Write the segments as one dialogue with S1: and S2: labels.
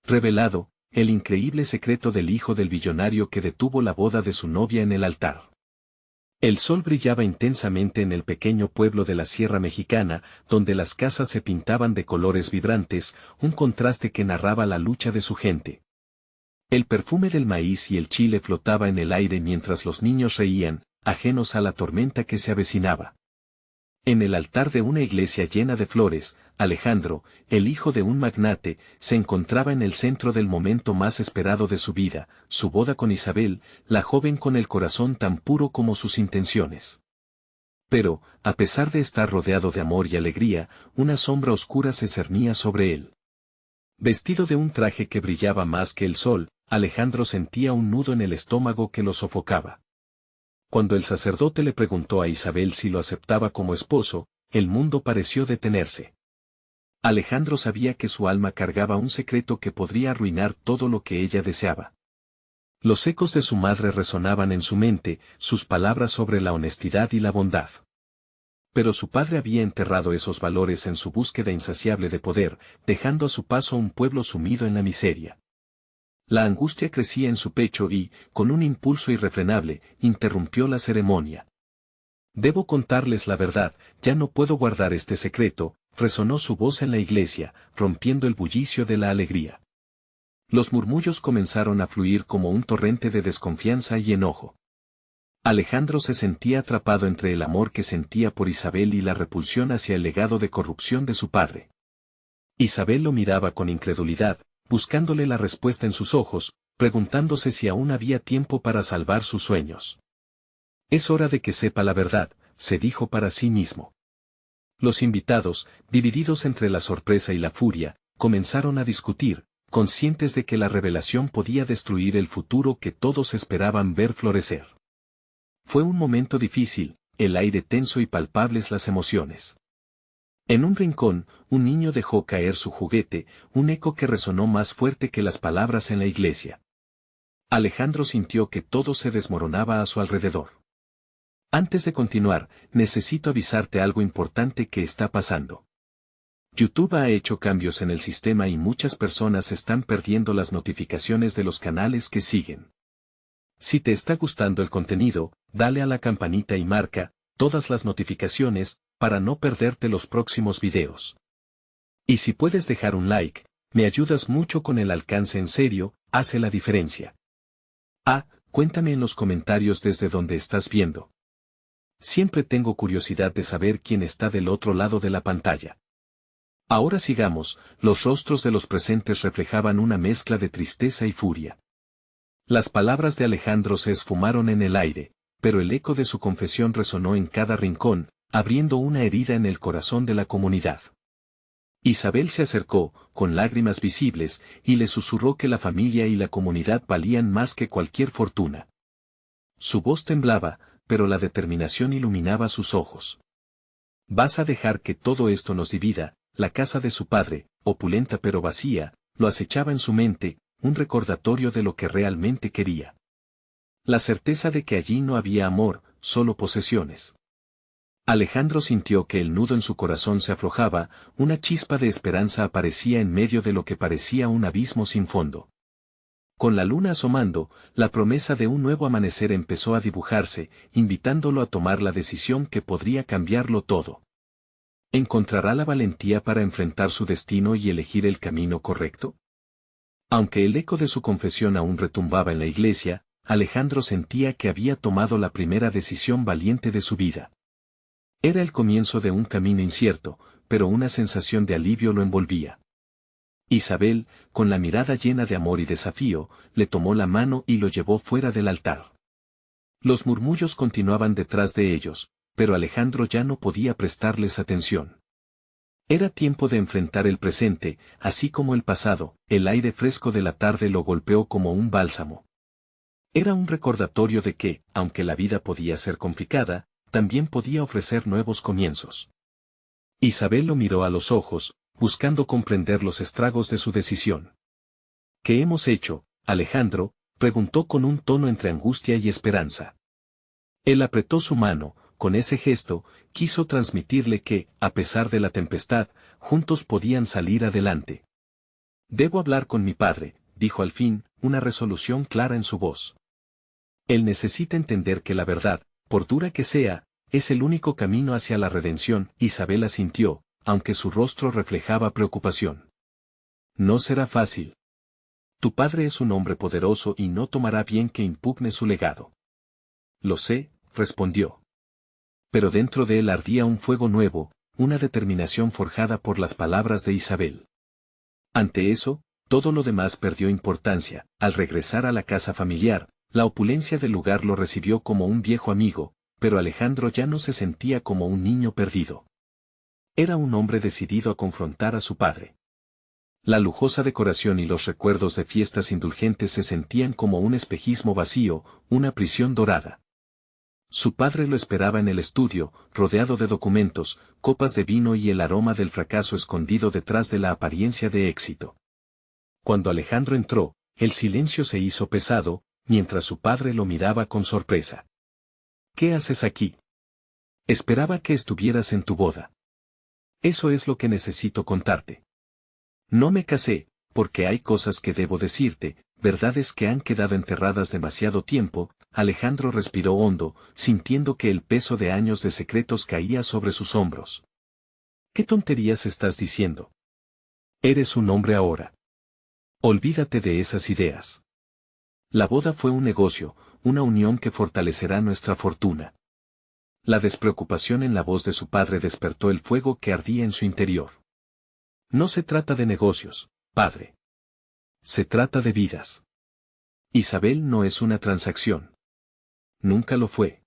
S1: revelado, el increíble secreto del hijo del billonario que detuvo la boda de su novia en el altar. El sol brillaba intensamente en el pequeño pueblo de la Sierra Mexicana, donde las casas se pintaban de colores vibrantes, un contraste que narraba la lucha de su gente. El perfume del maíz y el chile flotaba en el aire mientras los niños reían, ajenos a la tormenta que se avecinaba. En el altar de una iglesia llena de flores, Alejandro, el hijo de un magnate, se encontraba en el centro del momento más esperado de su vida, su boda con Isabel, la joven con el corazón tan puro como sus intenciones. Pero, a pesar de estar rodeado de amor y alegría, una sombra oscura se cernía sobre él. Vestido de un traje que brillaba más que el sol, Alejandro sentía un nudo en el estómago que lo sofocaba. Cuando el sacerdote le preguntó a Isabel si lo aceptaba como esposo, el mundo pareció detenerse. Alejandro sabía que su alma cargaba un secreto que podría arruinar todo lo que ella deseaba. Los ecos de su madre resonaban en su mente, sus palabras sobre la honestidad y la bondad. Pero su padre había enterrado esos valores en su búsqueda insaciable de poder, dejando a su paso un pueblo sumido en la miseria. La angustia crecía en su pecho y, con un impulso irrefrenable, interrumpió la ceremonia. «Debo contarles la verdad, ya no puedo guardar este secreto», resonó su voz en la iglesia, rompiendo el bullicio de la alegría. Los murmullos comenzaron a fluir como un torrente de desconfianza y enojo. Alejandro se sentía atrapado entre el amor que sentía por Isabel y la repulsión hacia el legado de corrupción de su padre. Isabel lo miraba con incredulidad, buscándole la respuesta en sus ojos, preguntándose si aún había tiempo para salvar sus sueños. «Es hora de que sepa la verdad», se dijo para sí mismo. Los invitados, divididos entre la sorpresa y la furia, comenzaron a discutir, conscientes de que la revelación podía destruir el futuro que todos esperaban ver florecer. Fue un momento difícil, el aire tenso y palpables las emociones. En un rincón, un niño dejó caer su juguete, un eco que resonó más fuerte que las palabras en la iglesia. Alejandro sintió que todo se desmoronaba a su alrededor. «Antes de continuar, necesito avisarte algo importante que está pasando. YouTube ha hecho cambios en el sistema y muchas personas están perdiendo las notificaciones de los canales que siguen. Si te está gustando el contenido, dale a la campanita y marca todas las notificaciones, para no perderte los próximos videos. Y si puedes dejar un like, me ayudas mucho con el alcance en serio, hace la diferencia. Cuéntame en los comentarios desde donde estás viendo. Siempre tengo curiosidad de saber quién está del otro lado de la pantalla. Ahora sigamos, los rostros de los presentes reflejaban una mezcla de tristeza y furia. Las palabras de Alejandro se esfumaron en el aire, pero el eco de su confesión resonó en cada rincón, abriendo una herida en el corazón de la comunidad. Isabel se acercó, con lágrimas visibles, y le susurró que la familia y la comunidad valían más que cualquier fortuna. Su voz temblaba, pero la determinación iluminaba sus ojos. «¿Vas a dejar que todo esto nos divida?». La casa de su padre, opulenta pero vacía, lo acechaba en su mente, un recordatorio de lo que realmente quería. La certeza de que allí no había amor, solo posesiones. Alejandro sintió que el nudo en su corazón se aflojaba, una chispa de esperanza aparecía en medio de lo que parecía un abismo sin fondo. Con la luna asomando, la promesa de un nuevo amanecer empezó a dibujarse, invitándolo a tomar la decisión que podría cambiarlo todo. ¿Encontrará la valentía para enfrentar su destino y elegir el camino correcto? Aunque el eco de su confesión aún retumbaba en la iglesia, Alejandro sentía que había tomado la primera decisión valiente de su vida. Era el comienzo de un camino incierto, pero una sensación de alivio lo envolvía. Isabel, con la mirada llena de amor y desafío, le tomó la mano y lo llevó fuera del altar. Los murmullos continuaban detrás de ellos, pero Alejandro ya no podía prestarles atención. Era tiempo de enfrentar el presente, así como el pasado, el aire fresco de la tarde lo golpeó como un bálsamo. Era un recordatorio de que, aunque la vida podía ser complicada, también podía ofrecer nuevos comienzos. Isabel lo miró a los ojos, buscando comprender los estragos de su decisión. «¿Qué hemos hecho, Alejandro?», preguntó con un tono entre angustia y esperanza. Él apretó su mano, con ese gesto, quiso transmitirle que, a pesar de la tempestad, juntos podían salir adelante. Debo hablar con mi padre, dijo al fin, una resolución clara en su voz. Él necesita entender que la verdad, por dura que sea, es el único camino hacia la redención. Isabel asintió, aunque su rostro reflejaba preocupación. No será fácil. Tu padre es un hombre poderoso y no tomará bien que impugne su legado. Lo sé, respondió. Pero dentro de él ardía un fuego nuevo, una determinación forjada por las palabras de Isabel. Ante eso, todo lo demás perdió importancia. Al regresar a la casa familiar, la opulencia del lugar lo recibió como un viejo amigo, pero Alejandro ya no se sentía como un niño perdido. Era un hombre decidido a confrontar a su padre. La lujosa decoración y los recuerdos de fiestas indulgentes se sentían como un espejismo vacío, una prisión dorada. Su padre lo esperaba en el estudio, rodeado de documentos, copas de vino y el aroma del fracaso escondido detrás de la apariencia de éxito. Cuando Alejandro entró, el silencio se hizo pesado, mientras su padre lo miraba con sorpresa. ¿Qué haces aquí? Esperaba que estuvieras en tu boda. Eso es lo que necesito contarte. No me casé, porque hay cosas que debo decirte, verdades que han quedado enterradas demasiado tiempo. Alejandro respiró hondo, sintiendo que el peso de años de secretos caía sobre sus hombros. ¿Qué tonterías estás diciendo? Eres un hombre ahora. Olvídate de esas ideas. La boda fue un negocio, una unión que fortalecerá nuestra fortuna. La despreocupación en la voz de su padre despertó el fuego que ardía en su interior. No se trata de negocios, padre. Se trata de vidas. Isabel no es una transacción. Nunca lo fue.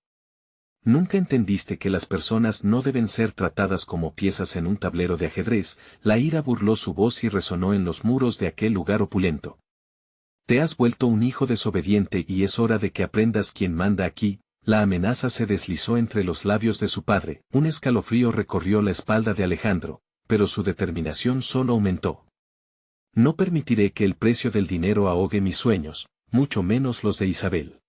S1: Nunca entendiste que las personas no deben ser tratadas como piezas en un tablero de ajedrez. La ira burló su voz y resonó en los muros de aquel lugar opulento. Te has vuelto un hijo desobediente y es hora de que aprendas quién manda aquí. La amenaza se deslizó entre los labios de su padre. Un escalofrío recorrió la espalda de Alejandro, pero su determinación solo aumentó. No permitiré que el precio del dinero ahogue mis sueños, mucho menos los de Isabel.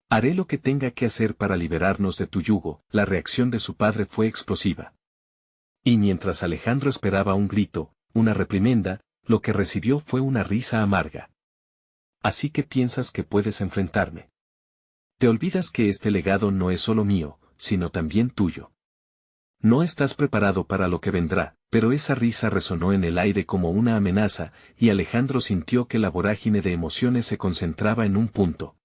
S1: Haré lo que tenga que hacer para liberarnos de tu yugo. La reacción de su padre fue explosiva. Y mientras Alejandro esperaba un grito, una reprimenda, lo que recibió fue una risa amarga. Así que piensas que puedes enfrentarme. Te olvidas que este legado no es solo mío, sino también tuyo. No estás preparado para lo que vendrá, pero esa risa resonó en el aire como una amenaza, y Alejandro sintió que la vorágine de emociones se concentraba en un punto.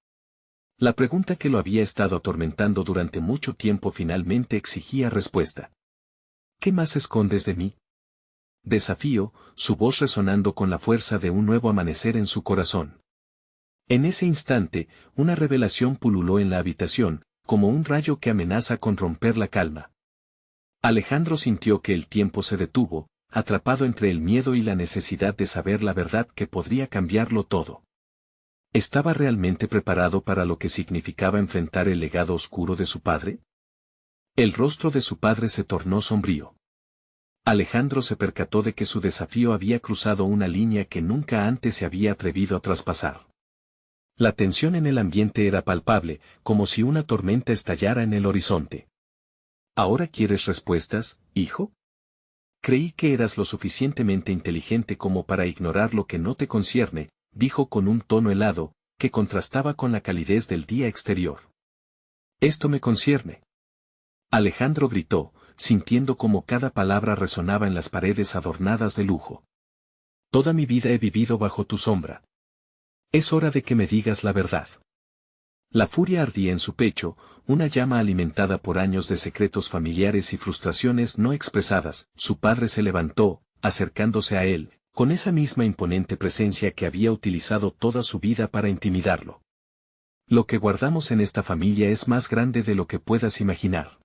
S1: La pregunta que lo había estado atormentando durante mucho tiempo finalmente exigía respuesta. ¿Qué más escondes de mí? Desafío, su voz resonando con la fuerza de un nuevo amanecer en su corazón. En ese instante, una revelación pululó en la habitación, como un rayo que amenaza con romper la calma. Alejandro sintió que el tiempo se detuvo, atrapado entre el miedo y la necesidad de saber la verdad que podría cambiarlo todo. ¿Estaba realmente preparado para lo que significaba enfrentar el legado oscuro de su padre? El rostro de su padre se tornó sombrío. Alejandro se percató de que su desafío había cruzado una línea que nunca antes se había atrevido a traspasar. La tensión en el ambiente era palpable, como si una tormenta estallara en el horizonte. ¿Ahora quieres respuestas, hijo? Creí que eras lo suficientemente inteligente como para ignorar lo que no te concierne, dijo con un tono helado, que contrastaba con la calidez del día exterior. Esto me concierne. Alejandro gritó, sintiendo como cada palabra resonaba en las paredes adornadas de lujo. Toda mi vida he vivido bajo tu sombra. Es hora de que me digas la verdad. La furia ardía en su pecho, una llama alimentada por años de secretos familiares y frustraciones no expresadas. Su padre se levantó, acercándose a él, con esa misma imponente presencia que había utilizado toda su vida para intimidarlo. Lo que guardamos en esta familia es más grande de lo que puedas imaginar.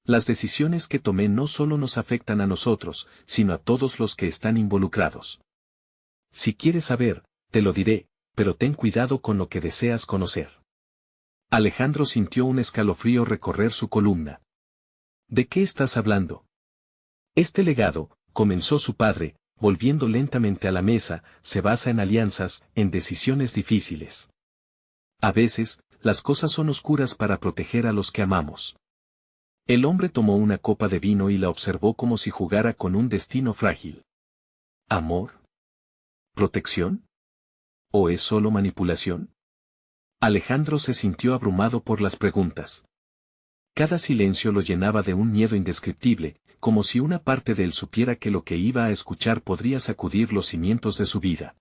S1: Las decisiones que tomé no solo nos afectan a nosotros, sino a todos los que están involucrados. Si quieres saber, te lo diré, pero ten cuidado con lo que deseas conocer. Alejandro sintió un escalofrío recorrer su columna. ¿De qué estás hablando? Este legado, comenzó su padre, volviendo lentamente a la mesa, se basa en alianzas, en decisiones difíciles. A veces, las cosas son oscuras para proteger a los que amamos. El hombre tomó una copa de vino y la observó como si jugara con un destino frágil. ¿Amor? ¿Protección? ¿O es solo manipulación? Alejandro se sintió abrumado por las preguntas. Cada silencio lo llenaba de un miedo indescriptible, como si una parte de él supiera que lo que iba a escuchar podría sacudir los cimientos de su vida.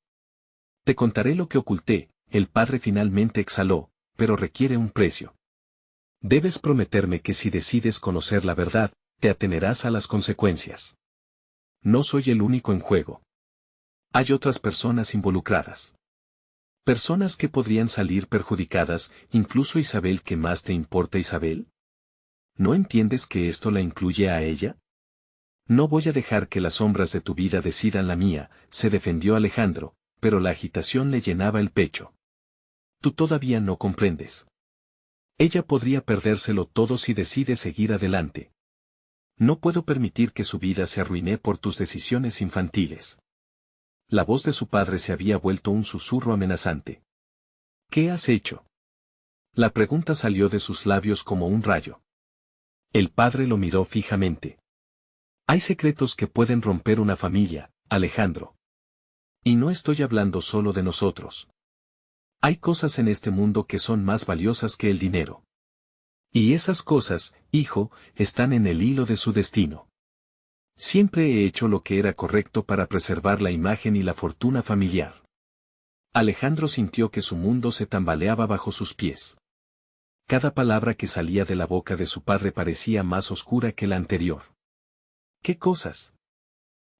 S1: Te contaré lo que oculté, el padre finalmente exhaló, pero requiere un precio. Debes prometerme que si decides conocer la verdad, te atenerás a las consecuencias. No soy el único en juego. Hay otras personas involucradas. Personas que podrían salir perjudicadas, incluso Isabel. ¿Qué más te importa Isabel? ¿No entiendes que esto la incluye a ella? No voy a dejar que las sombras de tu vida decidan la mía, se defendió Alejandro, pero la agitación le llenaba el pecho. Tú todavía no comprendes. Ella podría perdérselo todo si decide seguir adelante. No puedo permitir que su vida se arruine por tus decisiones infantiles. La voz de su padre se había vuelto un susurro amenazante. ¿Qué has hecho? La pregunta salió de sus labios como un rayo. El padre lo miró fijamente. Hay secretos que pueden romper una familia, Alejandro. Y no estoy hablando solo de nosotros. Hay cosas en este mundo que son más valiosas que el dinero. Y esas cosas, hijo, están en el hilo de su destino. Siempre he hecho lo que era correcto para preservar la imagen y la fortuna familiar. Alejandro sintió que su mundo se tambaleaba bajo sus pies. Cada palabra que salía de la boca de su padre parecía más oscura que la anterior. ¿Qué cosas?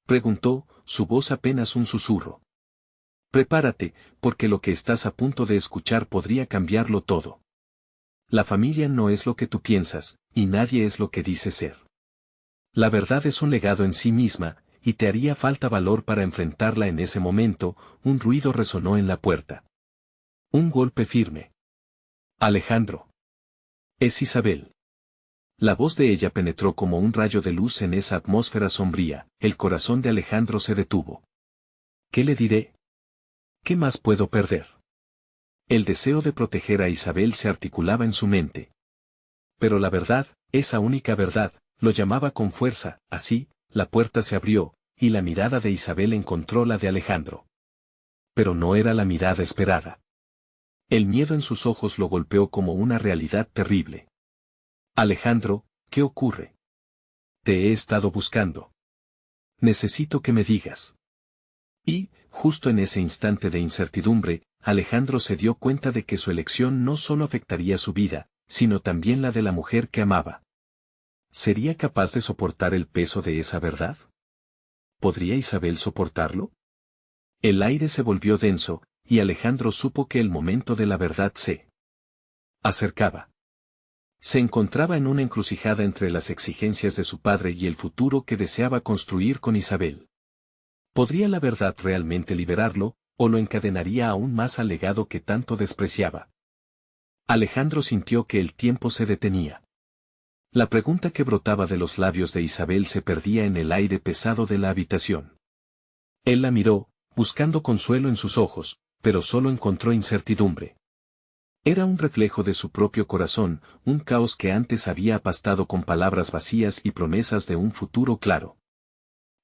S1: Preguntó, su voz apenas un susurro. Prepárate, porque lo que estás a punto de escuchar podría cambiarlo todo. La familia no es lo que tú piensas, y nadie es lo que dice ser. La verdad es un legado en sí misma, y te haría falta valor para enfrentarla en ese momento. Un ruido resonó en la puerta. Un golpe firme. Alejandro. Es Isabel. La voz de ella penetró como un rayo de luz en esa atmósfera sombría. El corazón de Alejandro se detuvo. ¿Qué le diré? ¿Qué más puedo perder? El deseo de proteger a Isabel se articulaba en su mente. Pero la verdad, esa única verdad, lo llamaba con fuerza. Así, la puerta se abrió, y la mirada de Isabel encontró la de Alejandro. Pero no era la mirada esperada. El miedo en sus ojos lo golpeó como una realidad terrible. Alejandro, ¿qué ocurre? Te he estado buscando. Necesito que me digas. Y, justo en ese instante de incertidumbre, Alejandro se dio cuenta de que su elección no solo afectaría su vida, sino también la de la mujer que amaba. ¿Sería capaz de soportar el peso de esa verdad? ¿Podría Isabel soportarlo? El aire se volvió denso, y Alejandro supo que el momento de la verdad se acercaba. Se encontraba en una encrucijada entre las exigencias de su padre y el futuro que deseaba construir con Isabel. ¿Podría la verdad realmente liberarlo, o lo encadenaría aún más al legado que tanto despreciaba? Alejandro sintió que el tiempo se detenía. La pregunta que brotaba de los labios de Isabel se perdía en el aire pesado de la habitación. Él la miró, buscando consuelo en sus ojos, pero solo encontró incertidumbre. Era un reflejo de su propio corazón, un caos que antes había apastado con palabras vacías y promesas de un futuro claro.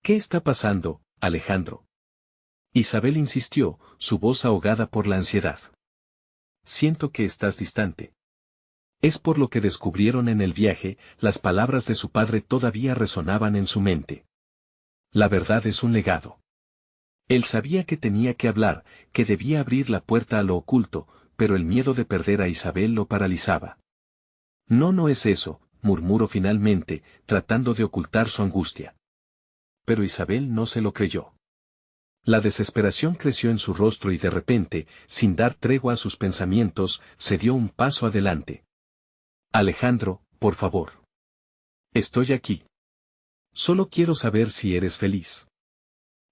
S1: ¿Qué está pasando, Alejandro? Isabel insistió, su voz ahogada por la ansiedad. Siento que estás distante. Es por lo que descubrieron en el viaje. Las palabras de su padre todavía resonaban en su mente. La verdad es un legado. Él sabía que tenía que hablar, que debía abrir la puerta a lo oculto, pero el miedo de perder a Isabel lo paralizaba. No, no es eso, murmuró finalmente, tratando de ocultar su angustia. Pero Isabel no se lo creyó. La desesperación creció en su rostro y de repente, sin dar tregua a sus pensamientos, se dio un paso adelante. Alejandro, por favor. Estoy aquí. Solo quiero saber si eres feliz.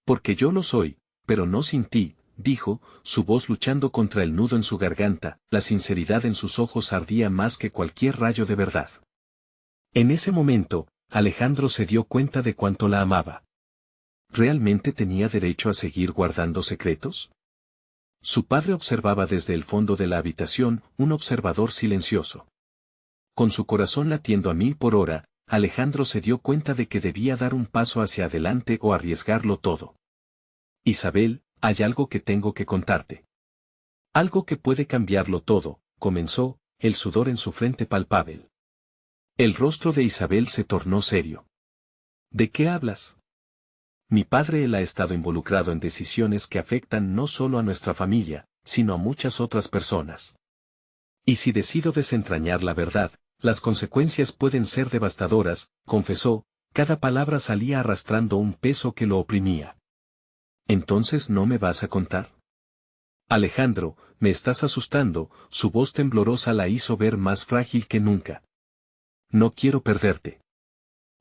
S1: Porque yo lo soy, pero no sin ti, dijo, su voz luchando contra el nudo en su garganta. La sinceridad en sus ojos ardía más que cualquier rayo de verdad. En ese momento, Alejandro se dio cuenta de cuánto la amaba. ¿Realmente tenía derecho a seguir guardando secretos? Su padre observaba desde el fondo de la habitación, un observador silencioso. Con su corazón latiendo a 1000 por hora, Alejandro se dio cuenta de que debía dar un paso hacia adelante o arriesgarlo todo. Isabel, hay algo que tengo que contarte. Algo que puede cambiarlo todo, comenzó, el sudor en su frente palpable. El rostro de Isabel se tornó serio. ¿De qué hablas? Mi padre él ha estado involucrado en decisiones que afectan no solo a nuestra familia, sino a muchas otras personas. Y si decido desentrañar la verdad, las consecuencias pueden ser devastadoras, confesó, cada palabra salía arrastrando un peso que lo oprimía. ¿Entonces no me vas a contar? Alejandro, me estás asustando, su voz temblorosa la hizo ver más frágil que nunca. No quiero perderte.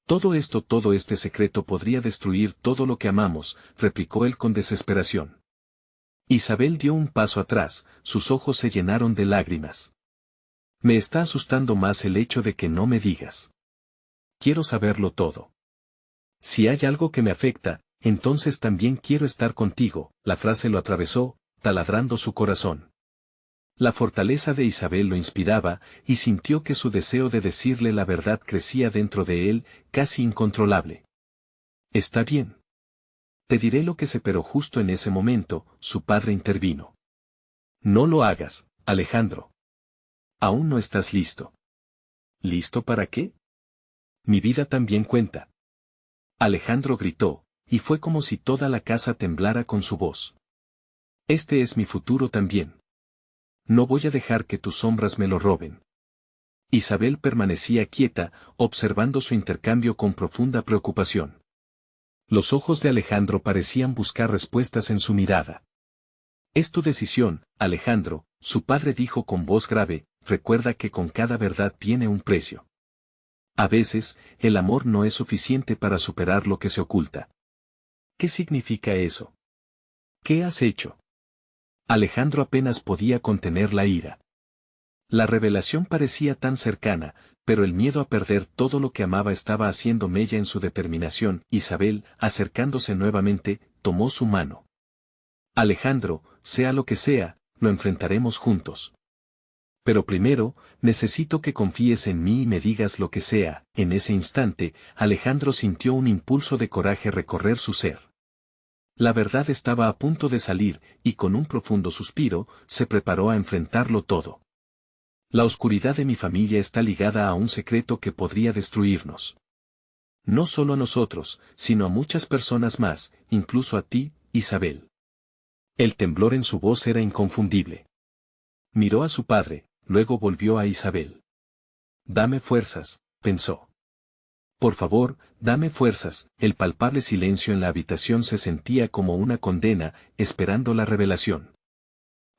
S1: Todo este secreto podría destruir todo lo que amamos, replicó él con desesperación. Isabel dio un paso atrás, sus ojos se llenaron de lágrimas. Me está asustando más el hecho de que no me digas. Quiero saberlo todo. Si hay algo que me afecta, entonces también quiero estar contigo, la frase lo atravesó, taladrando su corazón. La fortaleza de Isabel lo inspiraba, y sintió que su deseo de decirle la verdad crecía dentro de él, casi incontrolable. Está bien. Te diré lo que sé, pero justo en ese momento, su padre intervino. No lo hagas, Alejandro. Aún no estás listo. ¿Listo para qué? Mi vida también cuenta. Alejandro gritó, y fue como si toda la casa temblara con su voz. Este es mi futuro también. No voy a dejar que tus sombras me lo roben. Isabel permanecía quieta, observando su intercambio con profunda preocupación. Los ojos de Alejandro parecían buscar respuestas en su mirada. Es tu decisión, Alejandro, su padre dijo con voz grave, recuerda que con cada verdad viene un precio. A veces, el amor no es suficiente para superar lo que se oculta. ¿Qué significa eso? ¿Qué has hecho? Alejandro apenas podía contener la ira. La revelación parecía tan cercana, pero el miedo a perder todo lo que amaba estaba haciendo mella en su determinación. Isabel, acercándose nuevamente, tomó su mano. Alejandro, sea lo que sea, lo enfrentaremos juntos. Pero primero, necesito que confíes en mí y me digas lo que sea. En ese instante, Alejandro sintió un impulso de coraje recorrer su ser. La verdad estaba a punto de salir, y con un profundo suspiro, se preparó a enfrentarlo todo. La oscuridad de mi familia está ligada a un secreto que podría destruirnos. No solo a nosotros, sino a muchas personas más, incluso a ti, Isabel. El temblor en su voz era inconfundible. Miró a su padre, luego volvió a Isabel. Dame fuerzas, pensó. Por favor, dame fuerzas. El palpable silencio en la habitación se sentía como una condena, esperando la revelación.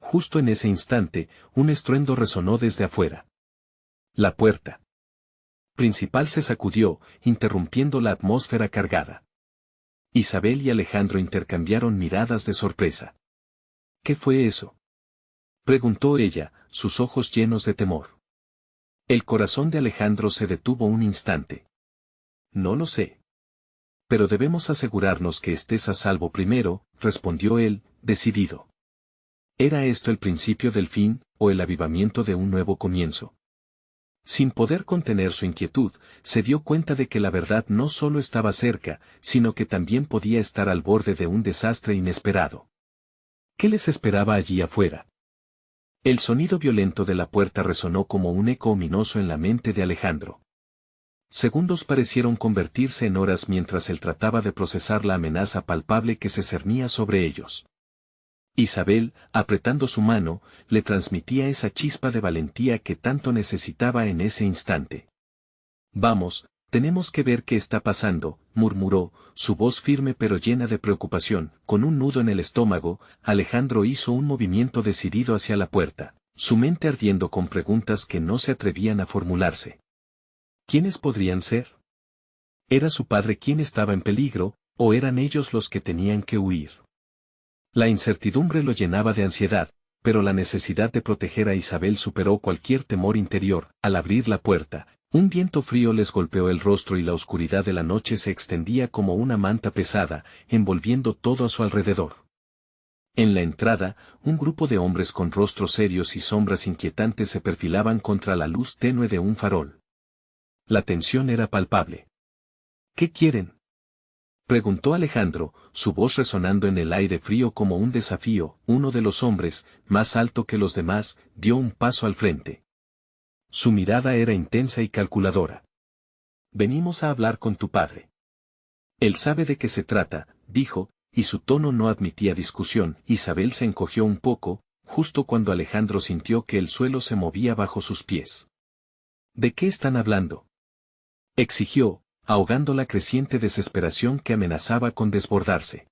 S1: Justo en ese instante, un estruendo resonó desde afuera. La puerta principal se sacudió, interrumpiendo la atmósfera cargada. Isabel y Alejandro intercambiaron miradas de sorpresa. ¿Qué fue eso?, preguntó ella, sus ojos llenos de temor. El corazón de Alejandro se detuvo un instante. No lo sé. Pero debemos asegurarnos que estés a salvo primero, respondió él, decidido. ¿Era esto el principio del fin, o el avivamiento de un nuevo comienzo? Sin poder contener su inquietud, se dio cuenta de que la verdad no solo estaba cerca, sino que también podía estar al borde de un desastre inesperado. ¿Qué les esperaba allí afuera? El sonido violento de la puerta resonó como un eco ominoso en la mente de Alejandro. Segundos parecieron convertirse en horas mientras él trataba de procesar la amenaza palpable que se cernía sobre ellos. Isabel, apretando su mano, le transmitía esa chispa de valentía que tanto necesitaba en ese instante. Vamos, tenemos que ver qué está pasando, murmuró, su voz firme pero llena de preocupación. Con un nudo en el estómago, Alejandro hizo un movimiento decidido hacia la puerta, su mente ardiendo con preguntas que no se atrevían a formularse. ¿Quiénes podrían ser? ¿Era su padre quien estaba en peligro, o eran ellos los que tenían que huir? La incertidumbre lo llenaba de ansiedad, pero la necesidad de proteger a Isabel superó cualquier temor interior. Al abrir la puerta, un viento frío les golpeó el rostro y la oscuridad de la noche se extendía como una manta pesada, envolviendo todo a su alrededor. En la entrada, un grupo de hombres con rostros serios y sombras inquietantes se perfilaban contra la luz tenue de un farol. La tensión era palpable. ¿Qué quieren?, Preguntó Alejandro, su voz resonando en el aire frío como un desafío. Uno de los hombres, más alto que los demás, dio un paso al frente. Su mirada era intensa y calculadora. Venimos a hablar con tu padre. Él sabe de qué se trata, dijo, y su tono no admitía discusión. Isabel se encogió un poco, justo cuando Alejandro sintió que el suelo se movía bajo sus pies. ¿De qué están hablando?, exigió, ahogando la creciente desesperación que amenazaba con desbordarse.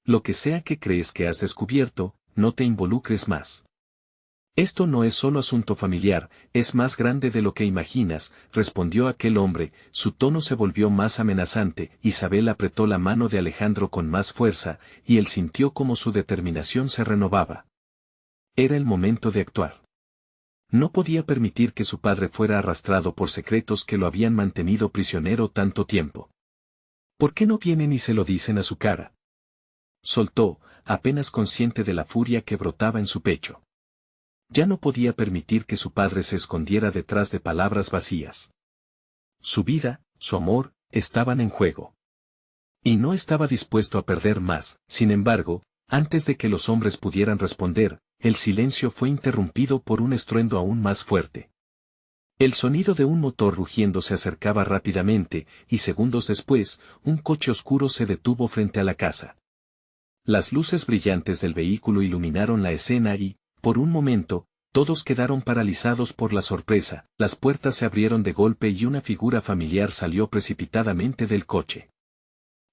S1: Lo que sea que crees que has descubierto, no te involucres más. Esto no es solo asunto familiar, es más grande de lo que imaginas, respondió aquel hombre. Su tono se volvió más amenazante. Isabel apretó la mano de Alejandro con más fuerza, y él sintió como su determinación se renovaba. Era el momento de actuar. No podía permitir que su padre fuera arrastrado por secretos que lo habían mantenido prisionero tanto tiempo. ¿Por qué no vienen y se lo dicen a su cara?, soltó, apenas consciente de la furia que brotaba en su pecho. Ya no podía permitir que su padre se escondiera detrás de palabras vacías. Su vida, su amor, estaban en juego. Y no estaba dispuesto a perder más. Sin embargo, antes de que los hombres pudieran responder, el silencio fue interrumpido por un estruendo aún más fuerte. El sonido de un motor rugiendo se acercaba rápidamente, y segundos después, un coche oscuro se detuvo frente a la casa. Las luces brillantes del vehículo iluminaron la escena y, por un momento, todos quedaron paralizados por la sorpresa. Las puertas se abrieron de golpe y una figura familiar salió precipitadamente del coche.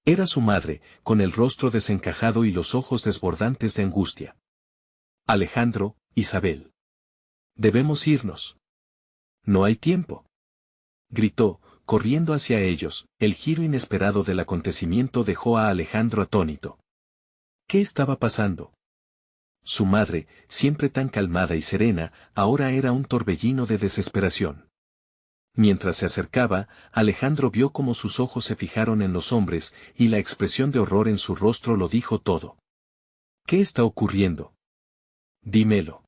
S1: Era su madre, con el rostro desencajado y los ojos desbordantes de angustia. Alejandro, Isabel. Debemos irnos. No hay tiempo, gritó, corriendo hacia ellos. El giro inesperado del acontecimiento dejó a Alejandro atónito. ¿Qué estaba pasando? Su madre, siempre tan calmada y serena, ahora era un torbellino de desesperación. Mientras se acercaba, Alejandro vio cómo sus ojos se fijaron en los hombres, y la expresión de horror en su rostro lo dijo todo. ¿Qué está ocurriendo? Dímelo.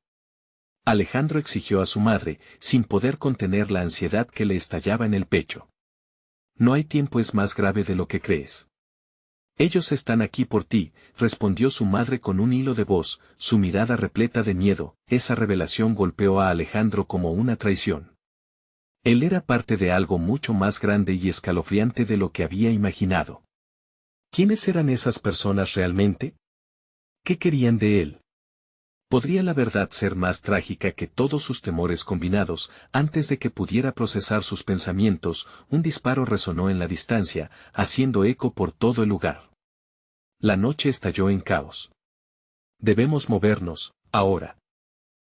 S1: Alejandro exigió a su madre, sin poder contener la ansiedad que le estallaba en el pecho. No hay tiempo, es más grave de lo que crees. Ellos están aquí por ti, respondió su madre con un hilo de voz, su mirada repleta de miedo. Esa revelación golpeó a Alejandro como una traición. Él era parte de algo mucho más grande y escalofriante de lo que había imaginado. ¿Quiénes eran esas personas realmente? ¿Qué querían de él? ¿Podría la verdad ser más trágica que todos sus temores combinados? Antes de que pudiera procesar sus pensamientos, un disparo resonó en la distancia, haciendo eco por todo el lugar. La noche estalló en caos. Debemos movernos, ahora,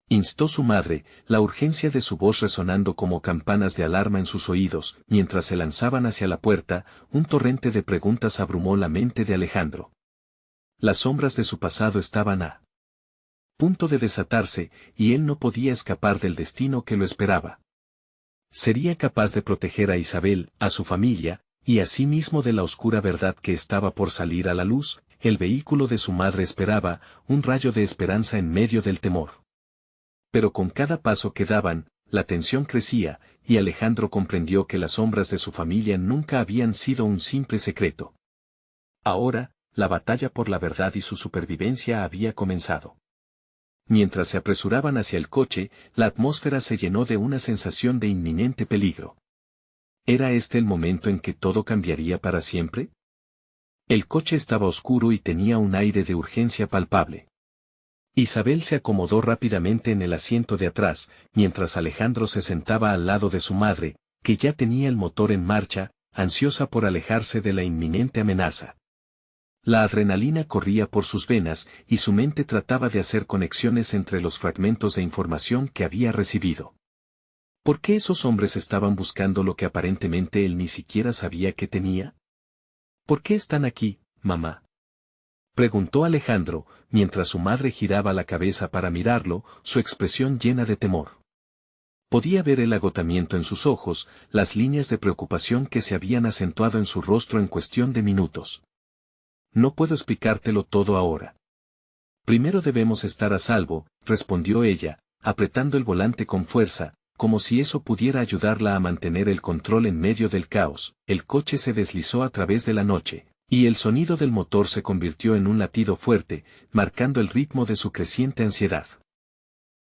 S1: instó su madre, la urgencia de su voz resonando como campanas de alarma en sus oídos. Mientras se lanzaban hacia la puerta, un torrente de preguntas abrumó la mente de Alejandro. Las sombras de su pasado estaban a punto de desatarse, y él no podía escapar del destino que lo esperaba. ¿Sería capaz de proteger a Isabel, a su familia, y a sí mismo de la oscura verdad que estaba por salir a la luz? El vehículo de su madre esperaba, un rayo de esperanza en medio del temor. Pero con cada paso que daban, la tensión crecía, y Alejandro comprendió que las sombras de su familia nunca habían sido un simple secreto. Ahora, la batalla por la verdad y su supervivencia había comenzado. Mientras se apresuraban hacia el coche, la atmósfera se llenó de una sensación de inminente peligro. ¿Era este el momento en que todo cambiaría para siempre? El coche estaba oscuro y tenía un aire de urgencia palpable. Isabel se acomodó rápidamente en el asiento de atrás, mientras Alejandro se sentaba al lado de su madre, que ya tenía el motor en marcha, ansiosa por alejarse de la inminente amenaza. La adrenalina corría por sus venas, y su mente trataba de hacer conexiones entre los fragmentos de información que había recibido. ¿Por qué esos hombres estaban buscando lo que aparentemente él ni siquiera sabía que tenía? ¿Por qué están aquí, mamá?, preguntó Alejandro, mientras su madre giraba la cabeza para mirarlo, su expresión llena de temor. Podía ver el agotamiento en sus ojos, las líneas de preocupación que se habían acentuado en su rostro en cuestión de minutos. No puedo explicártelo todo ahora. Primero debemos estar a salvo, respondió ella, apretando el volante con fuerza, como si eso pudiera ayudarla a mantener el control en medio del caos. El coche se deslizó a través de la noche, Y el sonido del motor se convirtió en un latido fuerte, marcando el ritmo de su creciente ansiedad.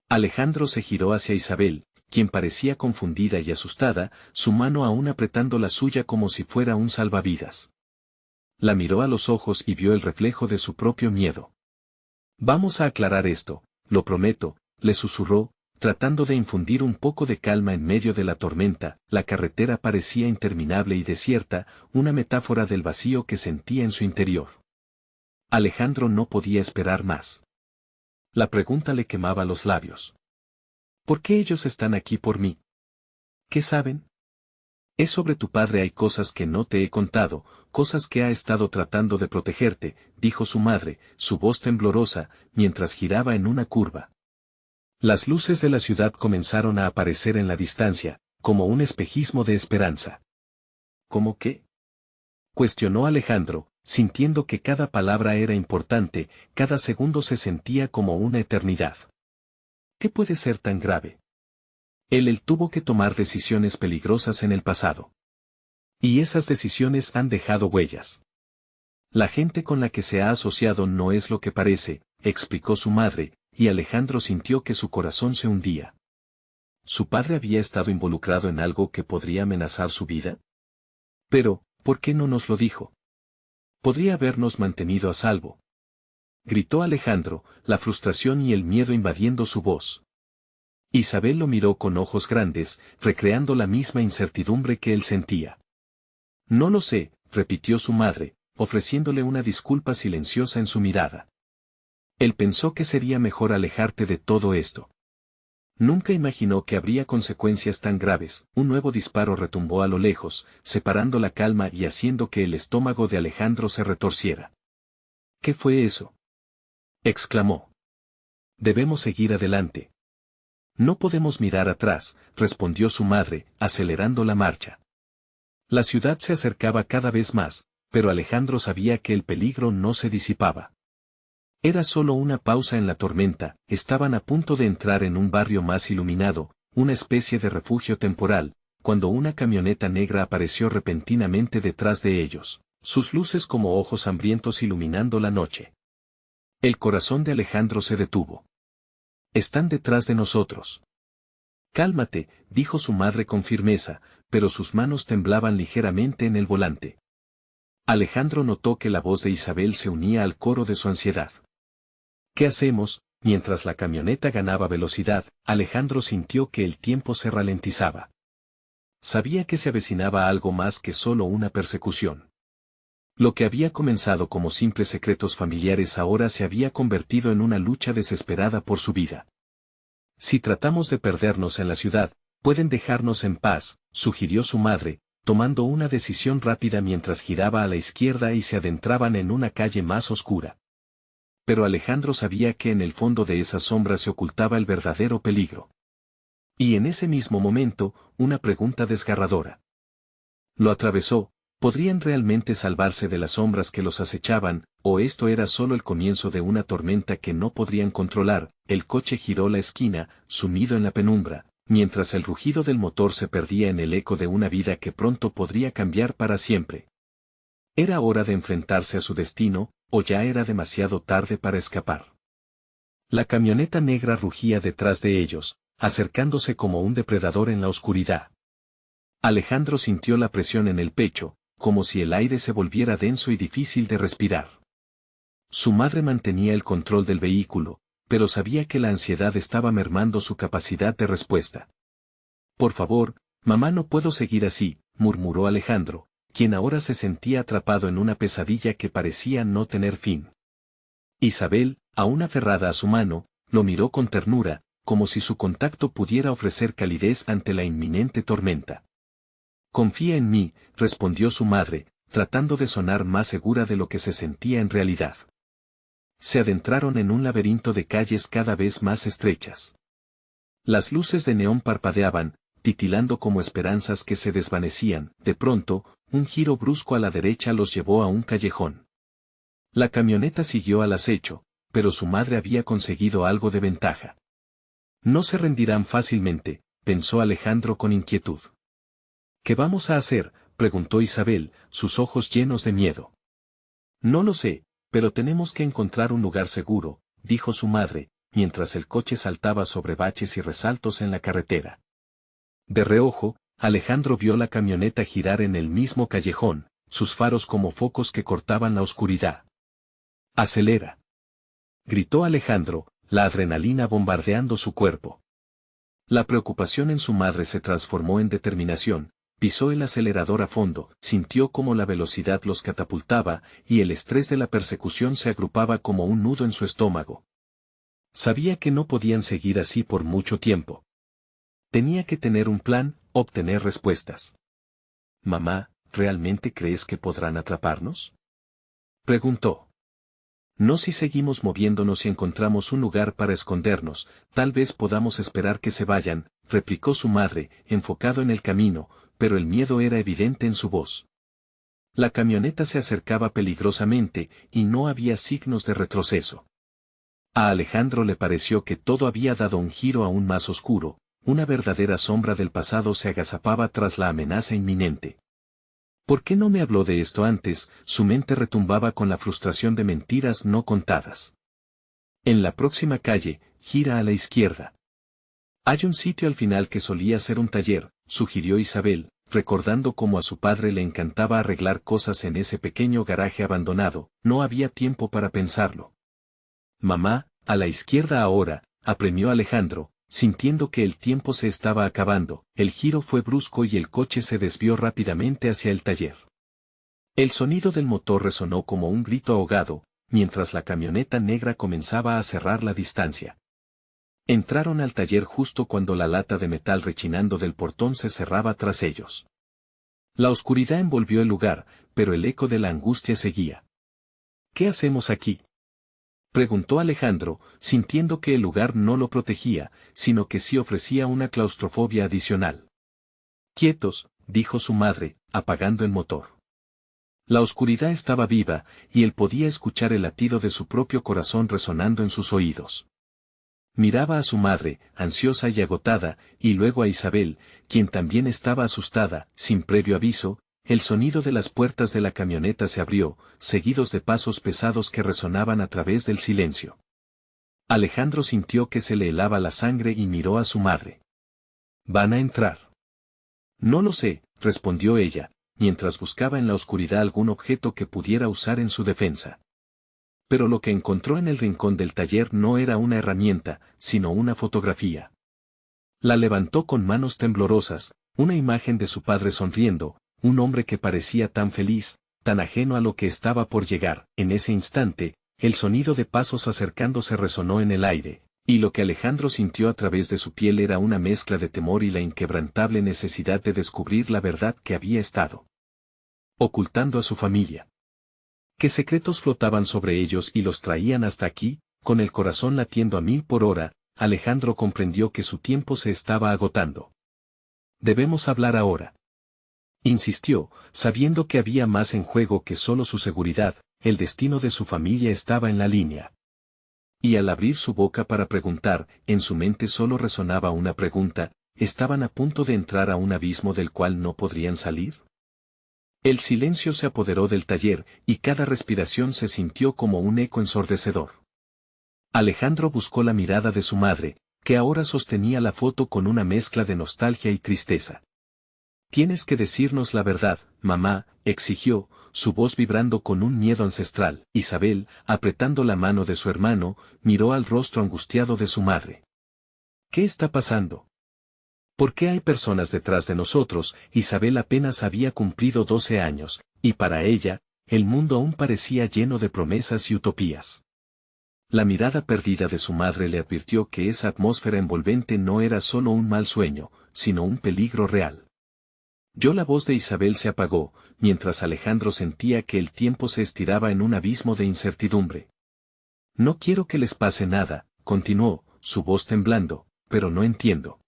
S1: Alejandro se giró hacia Isabel, quien parecía confundida y asustada, su mano aún apretando la suya como si fuera un salvavidas. La miró a los ojos y vio el reflejo de su propio miedo. «Vamos a aclarar esto, lo prometo», le susurró, tratando de infundir un poco de calma en medio de la tormenta. La carretera parecía interminable y desierta, una metáfora del vacío que sentía en su interior. Alejandro no podía esperar más. La pregunta le quemaba los labios. ¿Por qué ellos están aquí por mí? ¿Qué saben? Es sobre tu padre, hay cosas que no te he contado, cosas que ha estado tratando de protegerte, dijo su madre, su voz temblorosa, mientras giraba en una curva. Las luces de la ciudad comenzaron a aparecer en la distancia, como un espejismo de esperanza. ¿Cómo qué? Cuestionó Alejandro, sintiendo que cada palabra era importante, cada segundo se sentía como una eternidad. ¿Qué puede ser tan grave? Él tuvo que tomar decisiones peligrosas en el pasado. Y esas decisiones han dejado huellas. La gente con la que se ha asociado no es lo que parece, explicó su madre, y Alejandro sintió que su corazón se hundía. ¿Su padre había estado involucrado en algo que podría amenazar su vida? Pero, ¿por qué no nos lo dijo? Podría habernos mantenido a salvo. Gritó Alejandro, la frustración y el miedo invadiendo su voz. Isabel lo miró con ojos grandes, recreando la misma incertidumbre que él sentía. No lo sé, repitió su madre, ofreciéndole una disculpa silenciosa en su mirada. Él pensó que sería mejor alejarte de todo esto. Nunca imaginó que habría consecuencias tan graves. Un nuevo disparo retumbó a lo lejos, separando la calma y haciendo que el estómago de Alejandro se retorciera. ¿Qué fue eso?, exclamó. Debemos seguir adelante. No podemos mirar atrás, respondió su madre, acelerando la marcha. La ciudad se acercaba cada vez más, pero Alejandro sabía que el peligro no se disipaba. Era solo una pausa en la tormenta, estaban a punto de entrar en un barrio más iluminado, una especie de refugio temporal, cuando una camioneta negra apareció repentinamente detrás de ellos, sus luces como ojos hambrientos iluminando la noche. El corazón de Alejandro se detuvo. Están detrás de nosotros. Cálmate, dijo su madre con firmeza, pero sus manos temblaban ligeramente en el volante. Alejandro notó que la voz de Isabel se unía al coro de su ansiedad. ¿Qué hacemos? Mientras la camioneta ganaba velocidad, Alejandro sintió que el tiempo se ralentizaba. Sabía que se avecinaba algo más que solo una persecución. Lo que había comenzado como simples secretos familiares ahora se había convertido en una lucha desesperada por su vida. Si tratamos de perdernos en la ciudad, pueden dejarnos en paz, sugirió su madre, tomando una decisión rápida mientras giraba a la izquierda y se adentraban en una calle más oscura. Pero Alejandro sabía que en el fondo de esas sombras se ocultaba el verdadero peligro. Y en ese mismo momento, una pregunta desgarradora lo atravesó: ¿podrían realmente salvarse de las sombras que los acechaban, o esto era solo el comienzo de una tormenta que no podrían controlar? El coche giró la esquina, sumido en la penumbra, mientras el rugido del motor se perdía en el eco de una vida que pronto podría cambiar para siempre. ¿Era hora de enfrentarse a su destino, o ya era demasiado tarde para escapar? La camioneta negra rugía detrás de ellos, acercándose como un depredador en la oscuridad. Alejandro sintió la presión en el pecho, como si el aire se volviera denso y difícil de respirar. Su madre mantenía el control del vehículo, pero sabía que la ansiedad estaba mermando su capacidad de respuesta. Por favor, mamá, no puedo seguir así, murmuró Alejandro, quien ahora se sentía atrapado en una pesadilla que parecía no tener fin. Isabel, aún aferrada a su mano, lo miró con ternura, como si su contacto pudiera ofrecer calidez ante la inminente tormenta. Confía en mí, respondió su madre, tratando de sonar más segura de lo que se sentía en realidad. Se adentraron en un laberinto de calles cada vez más estrechas. Las luces de neón parpadeaban, titilando como esperanzas que se desvanecían. De pronto, un giro brusco a la derecha los llevó a un callejón. La camioneta siguió al acecho, pero su madre había conseguido algo de ventaja. No se rendirán fácilmente, pensó Alejandro con inquietud. ¿Qué vamos a hacer?, preguntó Isabel, sus ojos llenos de miedo. No lo sé, pero tenemos que encontrar un lugar seguro, dijo su madre, mientras el coche saltaba sobre baches y resaltos en la carretera. De reojo, Alejandro vio la camioneta girar en el mismo callejón, sus faros como focos que cortaban la oscuridad. ¡Acelera!, gritó Alejandro, la adrenalina bombardeando su cuerpo. La preocupación en su madre se transformó en determinación, pisó el acelerador a fondo, sintió cómo la velocidad los catapultaba, y el estrés de la persecución se agrupaba como un nudo en su estómago. Sabía que no podían seguir así por mucho tiempo. Tenía que tener un plan, obtener respuestas. «Mamá, ¿realmente crees que podrán atraparnos?», preguntó. «No, si seguimos moviéndonos y encontramos un lugar para escondernos, tal vez podamos esperar que se vayan», replicó su madre, enfocado en el camino, pero el miedo era evidente en su voz. La camioneta se acercaba peligrosamente, y no había signos de retroceso. A Alejandro le pareció que todo había dado un giro aún más oscuro, una verdadera sombra del pasado se agazapaba tras la amenaza inminente. ¿Por qué no me habló de esto antes? Su mente retumbaba con la frustración de mentiras no contadas. En la próxima calle, gira a la izquierda. Hay un sitio al final que solía ser un taller, sugirió Isabel, recordando cómo a su padre le encantaba arreglar cosas en ese pequeño garaje abandonado. No había tiempo para pensarlo. «Mamá, a la izquierda ahora», apremió Alejandro, sintiendo que el tiempo se estaba acabando. El giro fue brusco y el coche se desvió rápidamente hacia el taller. El sonido del motor resonó como un grito ahogado, mientras la camioneta negra comenzaba a cerrar la distancia. Entraron al taller justo cuando la lata de metal rechinando del portón se cerraba tras ellos. La oscuridad envolvió el lugar, pero el eco de la angustia seguía. «¿Qué hacemos aquí?», preguntó Alejandro, sintiendo que el lugar no lo protegía, sino que sí ofrecía una claustrofobia adicional. «Quietos», dijo su madre, apagando el motor. La oscuridad estaba viva, y él podía escuchar el latido de su propio corazón resonando en sus oídos. Miraba a su madre, ansiosa y agotada, y luego a Isabel, quien también estaba asustada. Sin previo aviso, el sonido de las puertas de la camioneta se abrió, seguidos de pasos pesados que resonaban a través del silencio. Alejandro sintió que se le helaba la sangre y miró a su madre. «¿Van a entrar?». «No lo sé», respondió ella, mientras buscaba en la oscuridad algún objeto que pudiera usar en su defensa. Pero lo que encontró en el rincón del taller no era una herramienta, sino una fotografía. La levantó con manos temblorosas, una imagen de su padre sonriendo, un hombre que parecía tan feliz, tan ajeno a lo que estaba por llegar. En ese instante, el sonido de pasos acercándose resonó en el aire, y lo que Alejandro sintió a través de su piel era una mezcla de temor y la inquebrantable necesidad de descubrir la verdad que había estado ocultando a su familia. ¿Qué secretos flotaban sobre ellos y los traían hasta aquí? Con el corazón latiendo a 1000 por hora, Alejandro comprendió que su tiempo se estaba agotando. «Debemos hablar ahora», insistió, sabiendo que había más en juego que solo su seguridad. El destino de su familia estaba en la línea. Y al abrir su boca para preguntar, en su mente solo resonaba una pregunta: ¿estaban a punto de entrar a un abismo del cual no podrían salir? El silencio se apoderó del taller, y cada respiración se sintió como un eco ensordecedor. Alejandro buscó la mirada de su madre, que ahora sostenía la foto con una mezcla de nostalgia y tristeza. «Tienes que decirnos la verdad, mamá», exigió, su voz vibrando con un miedo ancestral. Isabel, apretando la mano de su hermano, miró al rostro angustiado de su madre. «¿Qué está pasando? ¿Por qué hay personas detrás de nosotros?». Isabel apenas había cumplido 12 años, y para ella, el mundo aún parecía lleno de promesas y utopías. La mirada perdida de su madre le advirtió que esa atmósfera envolvente no era solo un mal sueño, sino un peligro real. La voz de Isabel se apagó, mientras Alejandro sentía que el tiempo se estiraba en un abismo de incertidumbre. «No quiero que les pase nada», continuó, su voz temblando, «pero no entiendo».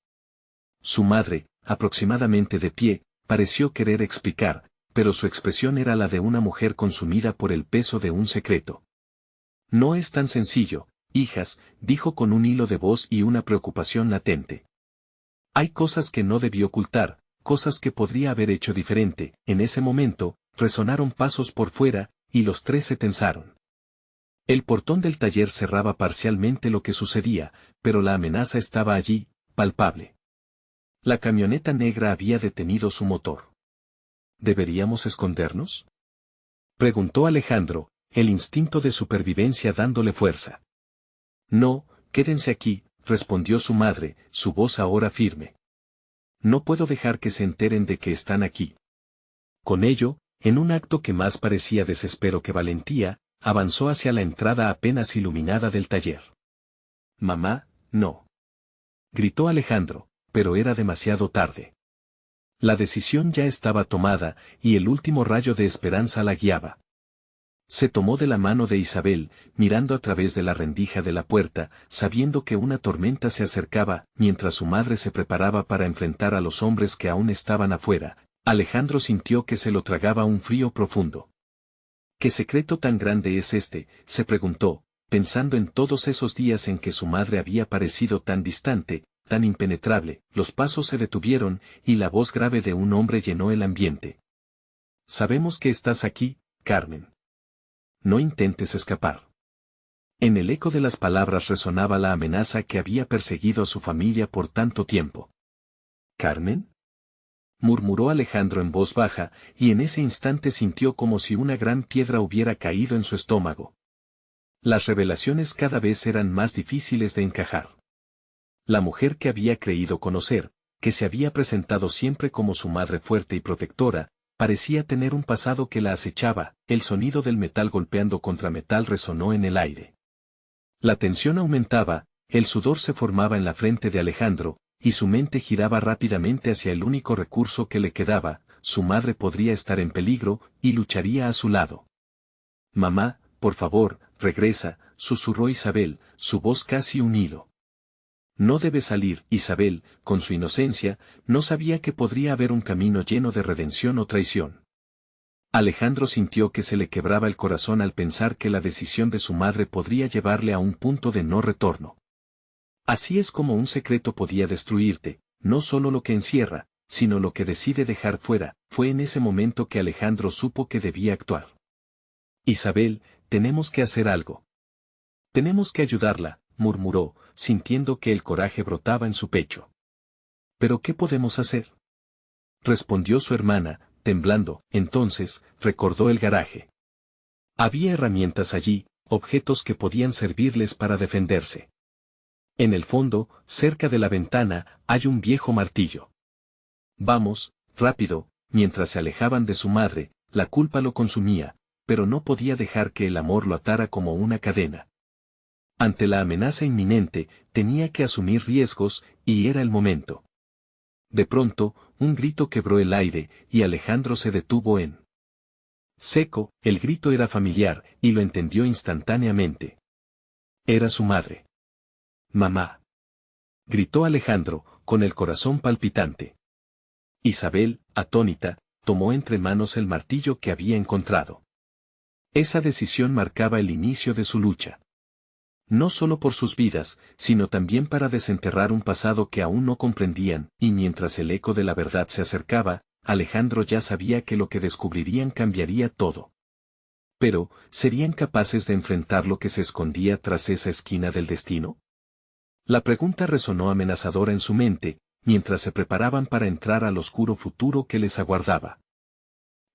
S1: Su madre, aproximadamente de pie, pareció querer explicar, pero su expresión era la de una mujer consumida por el peso de un secreto. «No es tan sencillo, hijas», dijo con un hilo de voz y una preocupación latente. «Hay cosas que no debí ocultar, cosas que podría haber hecho diferente». En ese momento, resonaron pasos por fuera, y los tres se tensaron. El portón del taller cerraba parcialmente lo que sucedía, pero la amenaza estaba allí, palpable. La camioneta negra había detenido su motor. ¿Deberíamos escondernos?, preguntó Alejandro, el instinto de supervivencia dándole fuerza. No, quédense aquí, respondió su madre, su voz ahora firme. No puedo dejar que se enteren de que están aquí. Con ello, en un acto que más parecía desespero que valentía, avanzó hacia la entrada apenas iluminada del taller. Mamá, no, gritó Alejandro, pero era demasiado tarde. La decisión ya estaba tomada, y el último rayo de esperanza la guiaba. Se tomó de la mano de Isabel, mirando a través de la rendija de la puerta, sabiendo que una tormenta se acercaba, mientras su madre se preparaba para enfrentar a los hombres que aún estaban afuera. Alejandro sintió que se lo tragaba un frío profundo. ¿Qué secreto tan grande es este?, se preguntó, pensando en todos esos días en que su madre había parecido tan distante, tan impenetrable. Los pasos se detuvieron, y la voz grave de un hombre llenó el ambiente. Sabemos que estás aquí, Carmen. No intentes escapar. En el eco de las palabras resonaba la amenaza que había perseguido a su familia por tanto tiempo. ¿Carmen?, murmuró Alejandro en voz baja, y en ese instante sintió como si una gran piedra hubiera caído en su estómago. Las revelaciones cada vez eran más difíciles de encajar. La mujer que había creído conocer, que se había presentado siempre como su madre fuerte y protectora, parecía tener un pasado que la acechaba. El sonido del metal golpeando contra metal resonó en el aire. La tensión aumentaba, el sudor se formaba en la frente de Alejandro, y su mente giraba rápidamente hacia el único recurso que le quedaba: su madre podría estar en peligro, y lucharía a su lado. Mamá, por favor, regresa, susurró Isabel, su voz casi un hilo. No debe salir. Isabel, con su inocencia, no sabía que podría haber un camino lleno de redención o traición. Alejandro sintió que se le quebraba el corazón al pensar que la decisión de su madre podría llevarle a un punto de no retorno. Así es como un secreto podía destruirte, no solo lo que encierra, sino lo que decide dejar fuera. Fue en ese momento que Alejandro supo que debía actuar. Isabel, tenemos que hacer algo. Tenemos que ayudarla, murmuró, sintiendo que el coraje brotaba en su pecho. ¿Pero qué podemos hacer?, respondió su hermana, temblando. Entonces, recordó el garaje. Había herramientas allí, objetos que podían servirles para defenderse. En el fondo, cerca de la ventana, hay un viejo martillo. Vamos, rápido. Mientras se alejaban de su madre, la culpa lo consumía, pero no podía dejar que el amor lo atara como una cadena. Ante la amenaza inminente, tenía que asumir riesgos, y era el momento. De pronto, un grito quebró el aire, y Alejandro se detuvo en seco. El grito era familiar, y lo entendió instantáneamente. Era su madre. Mamá, gritó Alejandro, con el corazón palpitante. Isabel, atónita, tomó entre manos el martillo que había encontrado. Esa decisión marcaba el inicio de su lucha. No solo por sus vidas, sino también para desenterrar un pasado que aún no comprendían, y mientras el eco de la verdad se acercaba, Alejandro ya sabía que lo que descubrirían cambiaría todo. Pero, ¿serían capaces de enfrentar lo que se escondía tras esa esquina del destino? La pregunta resonó amenazadora en su mente, mientras se preparaban para entrar al oscuro futuro que les aguardaba.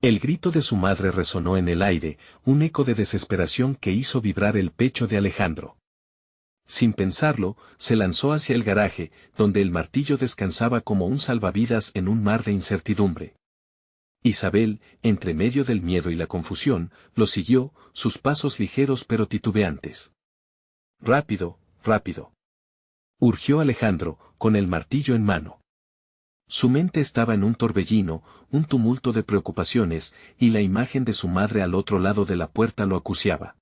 S1: El grito de su madre resonó en el aire, un eco de desesperación que hizo vibrar el pecho de Alejandro. Sin pensarlo, se lanzó hacia el garaje, donde el martillo descansaba como un salvavidas en un mar de incertidumbre. Isabel, entre medio del miedo y la confusión, lo siguió, sus pasos ligeros pero titubeantes. Rápido, rápido, urgió Alejandro, con el martillo en mano. Su mente estaba en un torbellino, un tumulto de preocupaciones, y la imagen de su madre al otro lado de la puerta lo acuciaba.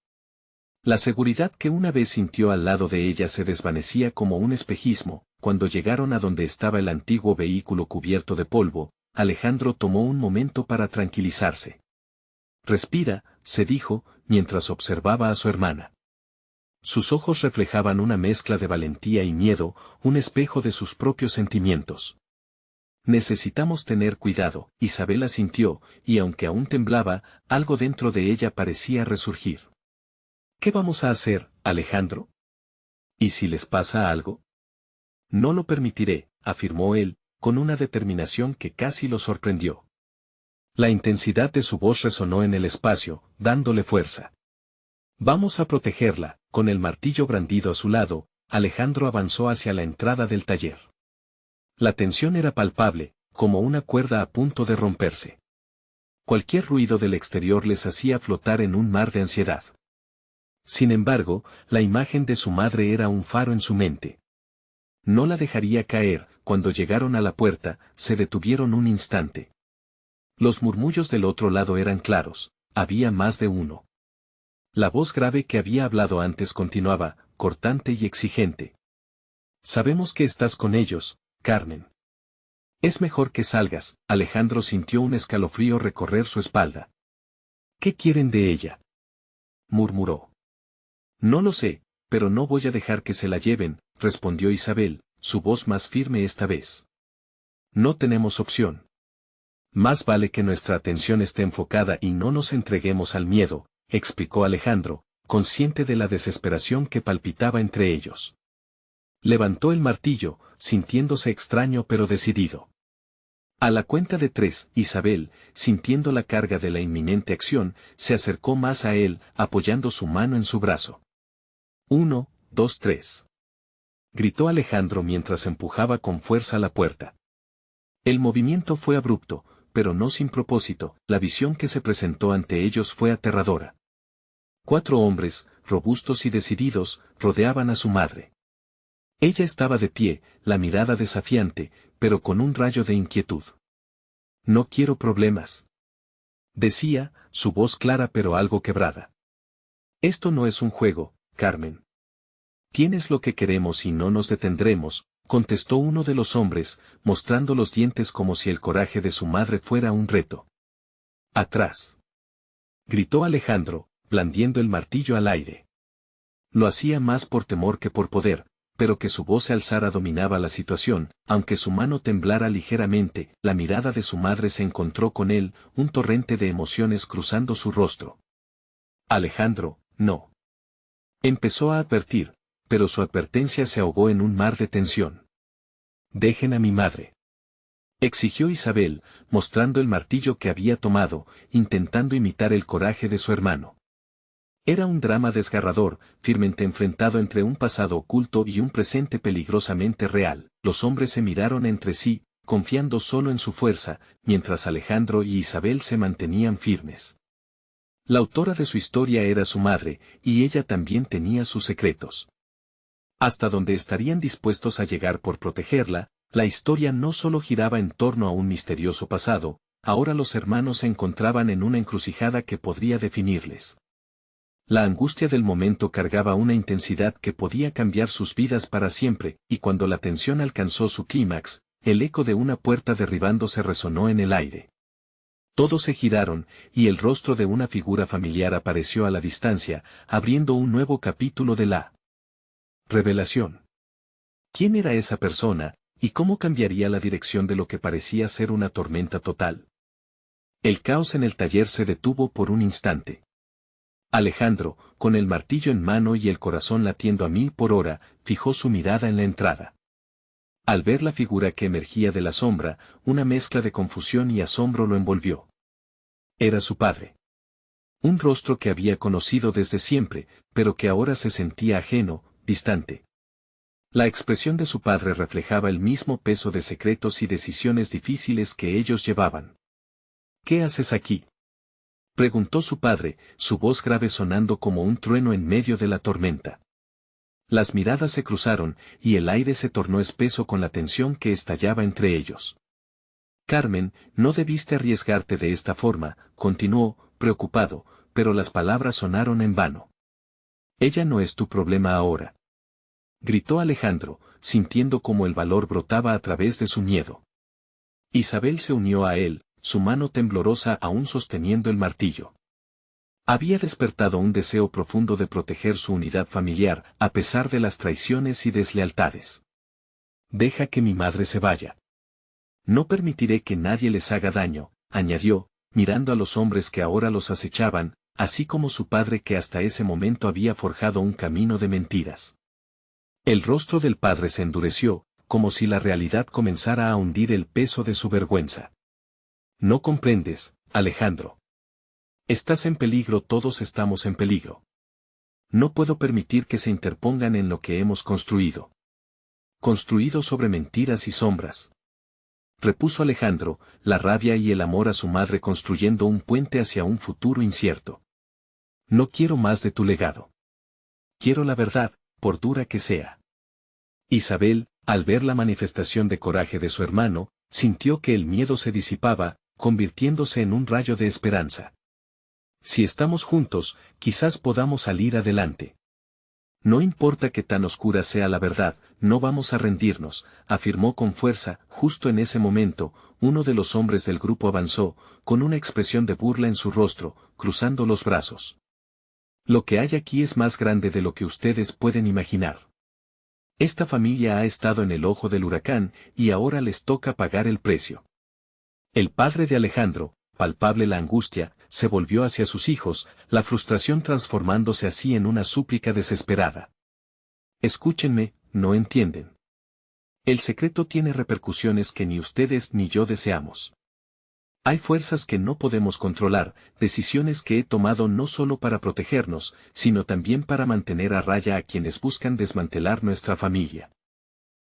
S1: La seguridad que una vez sintió al lado de ella se desvanecía como un espejismo. Cuando llegaron a donde estaba el antiguo vehículo cubierto de polvo, Alejandro tomó un momento para tranquilizarse. Respira, se dijo, mientras observaba a su hermana. Sus ojos reflejaban una mezcla de valentía y miedo, un espejo de sus propios sentimientos. Necesitamos tener cuidado. Isabel asintió, y aunque aún temblaba, algo dentro de ella parecía resurgir. ¿Qué vamos a hacer, Alejandro? ¿Y si les pasa algo? No lo permitiré, afirmó él, con una determinación que casi lo sorprendió. La intensidad de su voz resonó en el espacio, dándole fuerza. Vamos a protegerla. Con el martillo brandido a su lado, Alejandro avanzó hacia la entrada del taller. La tensión era palpable, como una cuerda a punto de romperse. Cualquier ruido del exterior les hacía flotar en un mar de ansiedad. Sin embargo, la imagen de su madre era un faro en su mente. No la dejaría caer. Cuando llegaron a la puerta, se detuvieron un instante. Los murmullos del otro lado eran claros, había más de uno. La voz grave que había hablado antes continuaba, cortante y exigente. Sabemos que estás con ellos, Carmen. Es mejor que salgas. Alejandro sintió un escalofrío recorrer su espalda. ¿Qué quieren de ella?, murmuró. No lo sé, pero no voy a dejar que se la lleven, respondió Isabel, su voz más firme esta vez. No tenemos opción. Más vale que nuestra atención esté enfocada y no nos entreguemos al miedo, explicó Alejandro, consciente de la desesperación que palpitaba entre ellos. Levantó el martillo, sintiéndose extraño pero decidido. A la cuenta de 3, Isabel, sintiendo la carga de la inminente acción, se acercó más a él, apoyando su mano en su brazo. 1, 2, 3. Gritó Alejandro mientras empujaba con fuerza la puerta. El movimiento fue abrupto, pero no sin propósito. La visión que se presentó ante ellos fue aterradora. 4 hombres, robustos y decididos, rodeaban a su madre. Ella estaba de pie, la mirada desafiante, pero con un rayo de inquietud. No quiero problemas, decía, su voz clara pero algo quebrada. Esto no es un juego, Carmen. Tienes lo que queremos y no nos detendremos, contestó uno de los hombres, mostrando los dientes como si el coraje de su madre fuera un reto. Atrás, gritó Alejandro, blandiendo el martillo al aire. Lo hacía más por temor que por poder, pero que su voz se alzara dominaba la situación. Aunque su mano temblara ligeramente, la mirada de su madre se encontró con él, un torrente de emociones cruzando su rostro. Alejandro, no. Empezó a advertir, pero su advertencia se ahogó en un mar de tensión. Dejen a mi madre, exigió Isabel, mostrando el martillo que había tomado, intentando imitar el coraje de su hermano. Era un drama desgarrador, firmemente enfrentado entre un pasado oculto y un presente peligrosamente real. Los hombres se miraron entre sí, confiando solo en su fuerza, mientras Alejandro y Isabel se mantenían firmes. La autora de su historia era su madre, y ella también tenía sus secretos. Hasta donde estarían dispuestos a llegar por protegerla, la historia no solo giraba en torno a un misterioso pasado, ahora los hermanos se encontraban en una encrucijada que podría definirles. La angustia del momento cargaba una intensidad que podía cambiar sus vidas para siempre, y cuando la tensión alcanzó su clímax, el eco de una puerta derribándose resonó en el aire. Todos se giraron, y el rostro de una figura familiar apareció a la distancia, abriendo un nuevo capítulo de la revelación. ¿Quién era esa persona, y cómo cambiaría la dirección de lo que parecía ser una tormenta total? El caos en el taller se detuvo por un instante. Alejandro, con el martillo en mano y el corazón latiendo a 1000 por hora, fijó su mirada en la entrada. Al ver la figura que emergía de la sombra, una mezcla de confusión y asombro lo envolvió. Era su padre. Un rostro que había conocido desde siempre, pero que ahora se sentía ajeno, distante. La expresión de su padre reflejaba el mismo peso de secretos y decisiones difíciles que ellos llevaban. ¿Qué haces aquí?, preguntó su padre, su voz grave sonando como un trueno en medio de la tormenta. Las miradas se cruzaron, y el aire se tornó espeso con la tensión que estallaba entre ellos. Carmen, no debiste arriesgarte de esta forma, continuó, preocupado, pero las palabras sonaron en vano. Ella no es tu problema ahora, gritó Alejandro, sintiendo como el valor brotaba a través de su miedo. Isabel se unió a él, su mano temblorosa aún sosteniendo el martillo. Había despertado un deseo profundo de proteger su unidad familiar, a pesar de las traiciones y deslealtades. Deja que mi madre se vaya. No permitiré que nadie les haga daño, añadió, mirando a los hombres que ahora los acechaban, así como su padre que hasta ese momento había forjado un camino de mentiras. El rostro del padre se endureció, como si la realidad comenzara a hundir el peso de su vergüenza. No comprendes, Alejandro. Estás en peligro, todos estamos en peligro. No puedo permitir que se interpongan en lo que hemos construido. Construido sobre mentiras y sombras. Repuso Alejandro, la rabia y el amor a su madre construyendo un puente hacia un futuro incierto. No quiero más de tu legado. Quiero la verdad, por dura que sea. Isabel, al ver la manifestación de coraje de su hermano, sintió que el miedo se disipaba, convirtiéndose en un rayo de esperanza. Si estamos juntos, quizás podamos salir adelante. No importa que tan oscura sea la verdad, no vamos a rendirnos, afirmó con fuerza. Justo en ese momento, uno de los hombres del grupo avanzó, con una expresión de burla en su rostro, cruzando los brazos. Lo que hay aquí es más grande de lo que ustedes pueden imaginar. Esta familia ha estado en el ojo del huracán, y ahora les toca pagar el precio. El padre de Alejandro, palpable la angustia, se volvió hacia sus hijos, la frustración transformándose así en una súplica desesperada. Escúchenme, no entienden. El secreto tiene repercusiones que ni ustedes ni yo deseamos. Hay fuerzas que no podemos controlar, decisiones que he tomado no solo para protegernos, sino también para mantener a raya a quienes buscan desmantelar nuestra familia.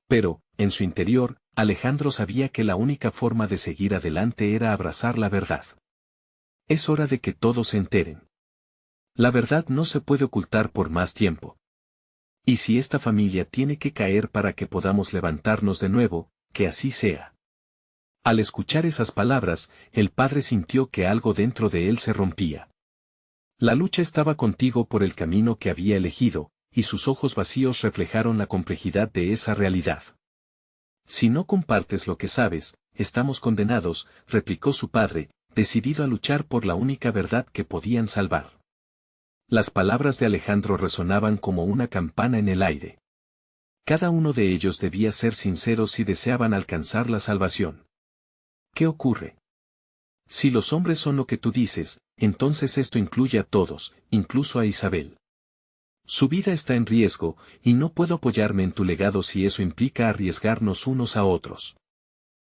S1: Pero, en su interior, Alejandro sabía que la única forma de seguir adelante era abrazar la verdad. Es hora de que todos se enteren. La verdad no se puede ocultar por más tiempo. Y si esta familia tiene que caer para que podamos levantarnos de nuevo, que así sea. Al escuchar esas palabras, el padre sintió que algo dentro de él se rompía. La lucha estaba contigo por el camino que había elegido, y sus ojos vacíos reflejaron la complejidad de esa realidad. Si no compartes lo que sabes, estamos condenados, replicó su padre, decidido a luchar por la única verdad que podían salvar. Las palabras de Alejandro resonaban como una campana en el aire. Cada uno de ellos debía ser sincero si deseaban alcanzar la salvación. ¿Qué ocurre? Si los hombres son lo que tú dices, entonces esto incluye a todos, incluso a Isabel. Su vida está en riesgo, y no puedo apoyarme en tu legado si eso implica arriesgarnos unos a otros.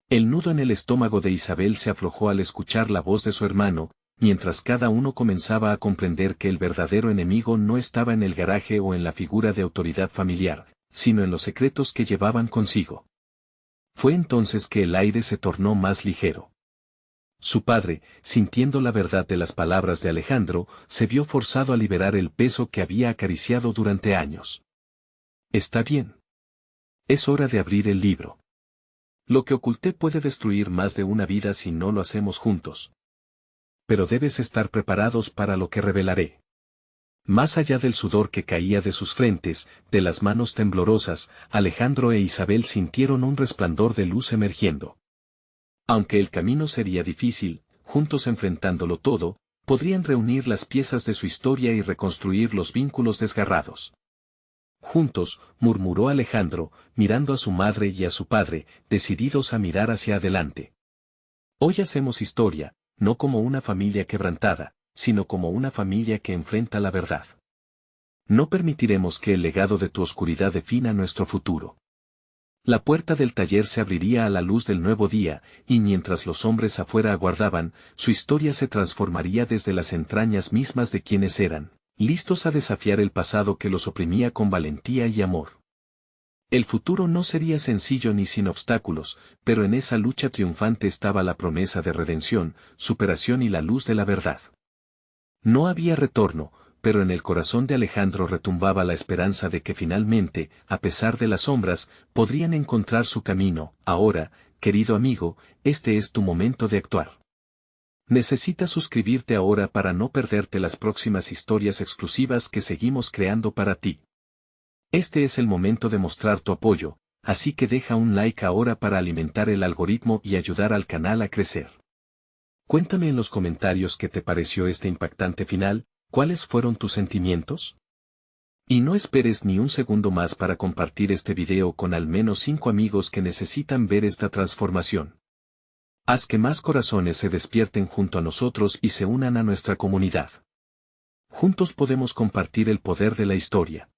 S1: El nudo en el estómago de Isabel se aflojó al escuchar la voz de su hermano, mientras cada uno comenzaba a comprender que el verdadero enemigo no estaba en el garaje o en la figura de autoridad familiar, sino en los secretos que llevaban consigo. Fue entonces que el aire se tornó más ligero. Su padre, sintiendo la verdad de las palabras de Alejandro, se vio forzado a liberar el peso que había acariciado durante años. Está bien. Es hora de abrir el libro. Lo que oculté puede destruir más de una vida si no lo hacemos juntos. Pero debes estar preparados para lo que revelaré. Más allá del sudor que caía de sus frentes, de las manos temblorosas, Alejandro e Isabel sintieron un resplandor de luz emergiendo. Aunque el camino sería difícil, juntos enfrentándolo todo, podrían reunir las piezas de su historia y reconstruir los vínculos desgarrados. Juntos, murmuró Alejandro, mirando a su madre y a su padre, decididos a mirar hacia adelante. Hoy hacemos historia, no como una familia quebrantada, sino como una familia que enfrenta la verdad. No permitiremos que el legado de tu oscuridad defina nuestro futuro. La puerta del taller se abriría a la luz del nuevo día, y mientras los hombres afuera aguardaban, su historia se transformaría desde las entrañas mismas de quienes eran, listos a desafiar el pasado que los oprimía con valentía y amor. El futuro no sería sencillo ni sin obstáculos, pero en esa lucha triunfante estaba la promesa de redención, superación y la luz de la verdad. No había retorno, pero en el corazón de Alejandro retumbaba la esperanza de que finalmente, a pesar de las sombras, podrían encontrar su camino. Ahora, querido amigo, este es tu momento de actuar. Necesitas suscribirte ahora para no perderte las próximas historias exclusivas que seguimos creando para ti. Este es el momento de mostrar tu apoyo, así que deja un like ahora para alimentar el algoritmo y ayudar al canal a crecer. Cuéntame en los comentarios qué te pareció este impactante final, ¿cuáles fueron tus sentimientos? Y no esperes ni un segundo más para compartir este video con al menos 5 amigos que necesitan ver esta transformación. Haz que más corazones se despierten junto a nosotros y se unan a nuestra comunidad. Juntos podemos compartir el poder de la historia.